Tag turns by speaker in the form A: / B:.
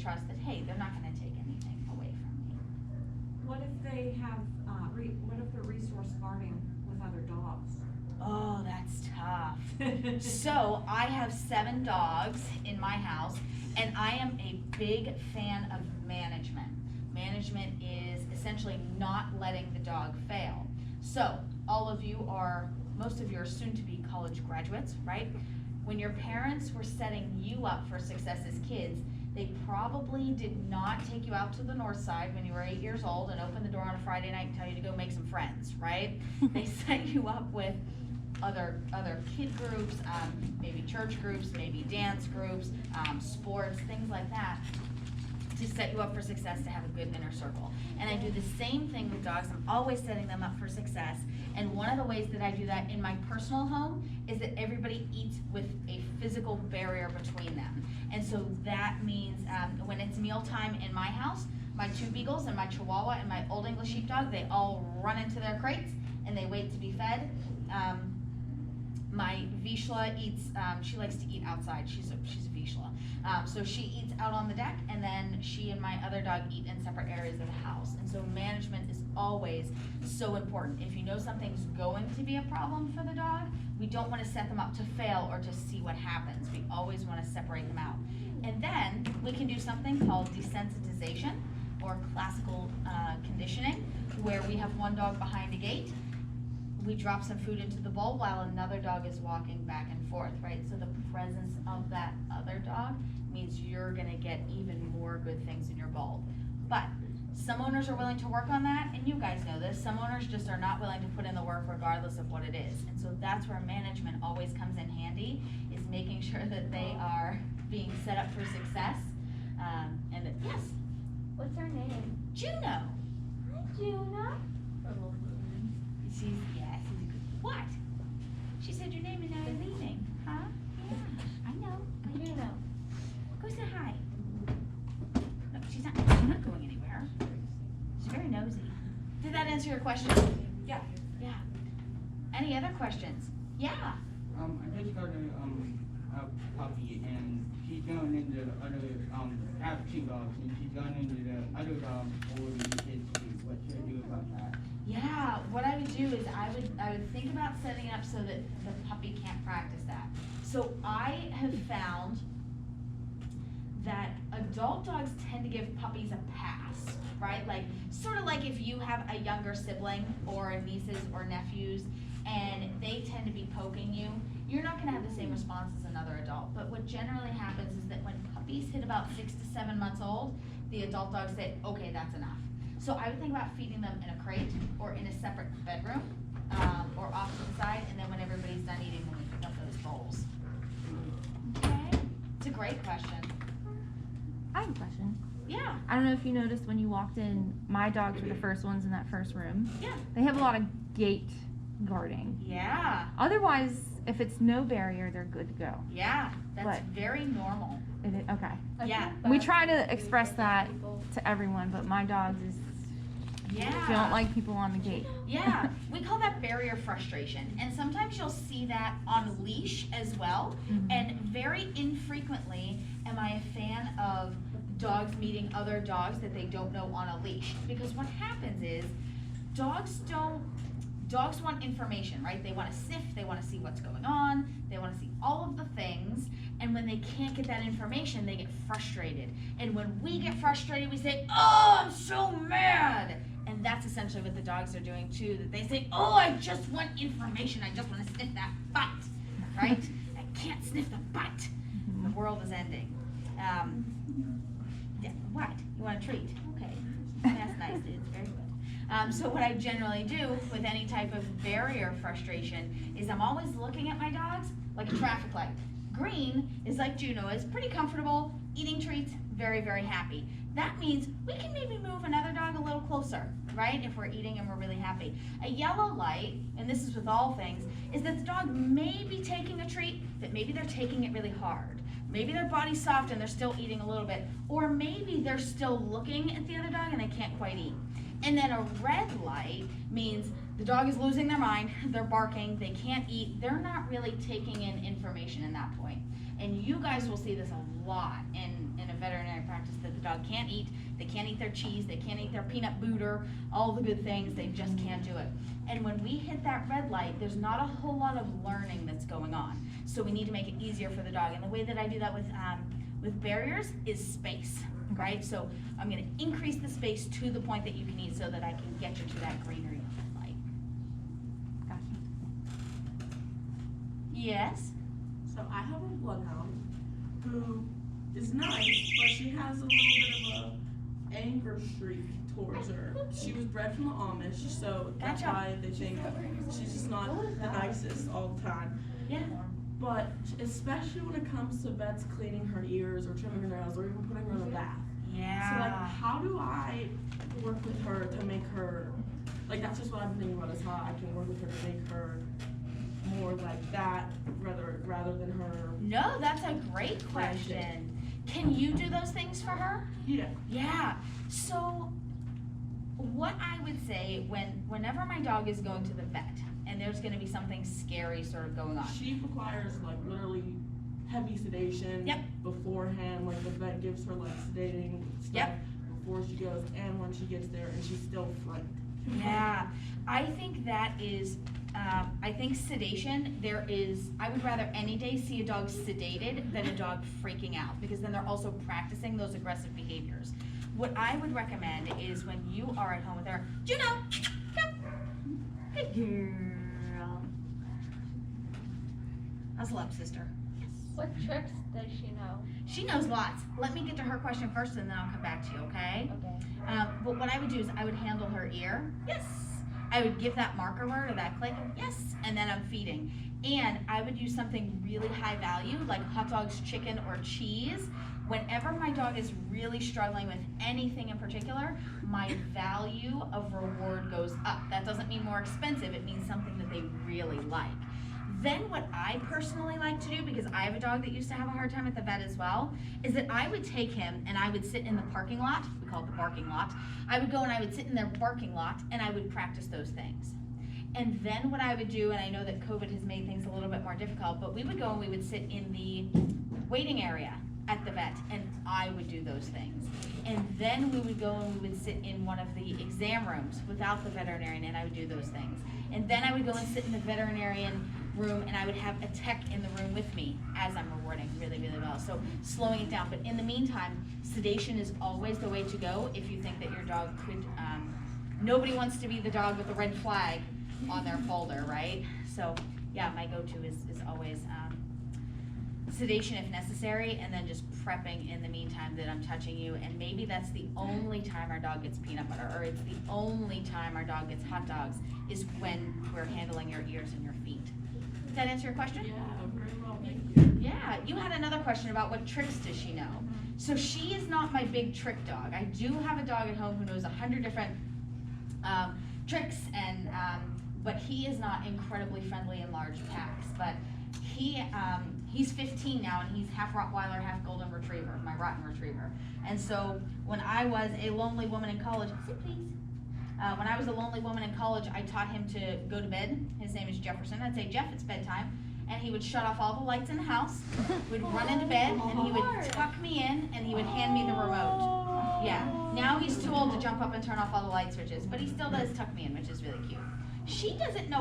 A: trust that, hey, they're not gonna take anything away from me.
B: What if they have, what if they're resource guarding with other dogs?
A: Oh, that's tough. So I have 7 dogs in my house, and I am a big fan of management. Management is essentially not letting the dog fail. So most of you are soon to be college graduates, right? When your parents were setting you up for success as kids, they probably did not take you out to the north side when you were 8 years old and open the door on a Friday night and tell you to go make some friends, right? They set you up with other kid groups, maybe church groups, maybe dance groups, sports, things like that, to set you up for success, to have a good inner circle. And I do the same thing with dogs. I'm always setting them up for success. And one of the ways that I do that in my personal home is that everybody eats with a physical barrier between them. And so that means when it's mealtime in my house, my 2 beagles and my chihuahua and my old English sheepdog, they all run into their crates and they wait to be fed. My Vizsla eats, she likes to eat outside. She's a Vizsla. So she eats out on the deck, and then she and my other dog eat in separate areas of the house. And so management is always so important. If you know something's going to be a problem for the dog, we don't want to set them up to fail or to see what happens. We always want to separate them out. And then we can do something called desensitization, or classical conditioning, where we have one dog behind a gate. We drop some food into the bowl while another dog is walking back and forth, right? So the presence of that other dog means you're gonna get even more good things in your bowl. But some owners are willing to work on that, and you guys know this. Some owners just are not willing to put in the work regardless of what it is. And so that's where management always comes in handy, is making sure that they are being set up for success. And that, yes?
C: What's her name?
A: Juno.
C: Hi, Juno.
A: She's a good. What? She said your name and now you're leaving, huh? Yeah, I know.
C: Juno.
A: Go say hi. No, she's not going anywhere. She's very nosy. Did that answer your question?
B: Yeah.
A: Yeah. Any other questions? Yeah.
D: I just got a puppy, and she's going into the other, I have 2 dogs, and she's going into the other dog or the kids too. What should I do about that?
A: Yeah, what I would do is I would think about setting it up so that the puppy can't practice that. So I have found that adult dogs tend to give puppies a pass, right? Like, sort of like if you have a younger sibling or nieces or nephews and they tend to be poking you, you're not gonna have the same response as another adult. But what generally happens is that when puppies hit about 6 to 7 months old, the adult dogs say, okay, that's enough. So I would think about feeding them in a crate or in a separate bedroom, or off to the side, and then when everybody's done eating, then we pick up those bowls. Okay, it's a great question.
E: I have a question.
A: Yeah,
E: I don't know if you noticed when you walked in, my dogs were the first ones in that first room.
A: yeah,
E: They have a lot of gate guarding.
A: yeah,
E: Otherwise, if it's no barrier, they're good to go.
A: yeah, that's
E: What?
A: very normal.
E: Okay.
A: Yeah.
E: We try to express that to everyone, but my dogs
A: Yeah.
E: don't like people on the gate.
A: Yeah, we call that barrier frustration, and sometimes you'll see that on leash as well.
E: Mhm.
A: And very infrequently am I a fan of dogs meeting other dogs that they don't know on a leash, because what happens is dogs want information, right? They want to sniff, they want to see what's going on, they want to see all of the things, and when they can't get that information, they get frustrated. And when we get frustrated, we say, oh, I'm so mad. And that's essentially what the dogs are doing too, that they say, oh, I just want information, I just want to sniff that butt, right? I can't sniff the butt. The world is ending. Yeah, what? You want a treat? Okay, that's nice, it's very good. So what I generally do with any type of barrier frustration is I'm always looking at my dogs like a traffic light. Green is like Juno is, pretty comfortable, eating treats, very, very happy. That means we can maybe move another dog a little closer, right? If we're eating and we're really happy. A yellow light, and this is with all things, is that the dog may be taking a treat, but maybe they're taking it really hard. Maybe their body's soft and they're still eating a little bit, or maybe they're still looking at the other dog and they can't quite eat. And then a red light means the dog is losing their mind, they're barking, they can't eat, they're not really taking in information in that point. And you guys will see this a lot in a veterinary practice, that the dog can't eat. They can't eat their cheese, they can't eat their peanut butter, all the good things, they just can't do it. And when we hit that red light, there's not a whole lot of learning that's going on. So we need to make it easier for the dog. And the way that I do that with barriers is space, right? So I'm gonna increase the space to the point that you can eat so that I can get you to that greenery light.
E: Gotcha.
A: Yes?
F: So I have a bloodhound who is nice, but she has a little bit of a anger streak towards her. She was bred from the Amish, so that's
A: Gotcha.
F: why they think she's just not the nicest all the time.
A: Yeah.
F: But especially when it comes to vets cleaning her ears or trimming her nails or even putting her in a bath. So like, how do I work with her to make her, like that's just what I've been thinking about is how I can work with her to make her more like that rather than her.
A: No, that's a great question. Can you do those things for her?
F: Yeah.
A: Yeah. So what I would say whenever my dog is going to the vet and there's gonna be something scary sort of going on.
F: She requires like literally heavy sedation
A: Yep.
F: beforehand, like the vet gives her like sedating stuff
A: Yep.
F: before she goes and when she gets there and she's still frightened.
A: Yeah, I think that is, I think sedation, I would rather any day see a dog sedated than a dog freaking out, because then they're also practicing those aggressive behaviors. What I would recommend is when you are at home with her, Juno, come, good girl. How's love, sister?
C: What tricks does she know?
A: She knows lots. Let me get to her question first and then I'll come back to you, okay?
C: Okay.
A: But what I would do is I would handle her ear, yes. I would give that marker word or that click, yes, and then I'm feeding. And I would use something really high value, like hot dogs, chicken, or cheese. Whenever my dog is really struggling with anything in particular, my value of reward goes up. That doesn't mean more expensive, it means something that they really like. Then what I personally like to do, because I have a dog that used to have a hard time at the vet as well, is that I would take him and I would sit in the parking lot, we call it the barking lot. I would go and I would sit in their parking lot and I would practice those things. And then what I would do, and I know that COVID has made things a little bit more difficult, but we would go and we would sit in the waiting area at the vet and I would do those things. And then we would go and we would sit in one of the exam rooms without the veterinarian and I would do those things. And then I would go and sit in the veterinarian room and I would have a tech in the room with me as I'm rewarding really, really well. So slowing it down. But in the meantime, sedation is always the way to go if you think that your dog could, nobody wants to be the dog with the red flag on their folder, right? So yeah, my go-to is always sedation if necessary, and then just prepping in the meantime that I'm touching you. And maybe that's the only time our dog gets peanut butter, or it's the only time our dog gets hot dogs, is when we're handling your ears and your feet. Did that answer your question?
F: Yeah, very well, thank you.
A: Yeah, you had another question about what tricks does she know. So she is not my big trick dog. I do have a dog at home who knows 100 different tricks, and but he is not incredibly friendly in large packs. But he's 15 now, and he's half Rottweiler, half Golden Retriever, my Rotten Retriever. And so when I was a lonely woman in college, sit please. When I was a lonely woman in college, I taught him to go to bed. His name is Jefferson. I'd say, Jeff, it's bedtime. And he would shut off all the lights in the house, would run into bed, and he would tuck me in, and he would hand me the remote. Yeah. Now he's too old to jump up and turn off all the light switches, but he still does tuck me in, which is really cute. She doesn't know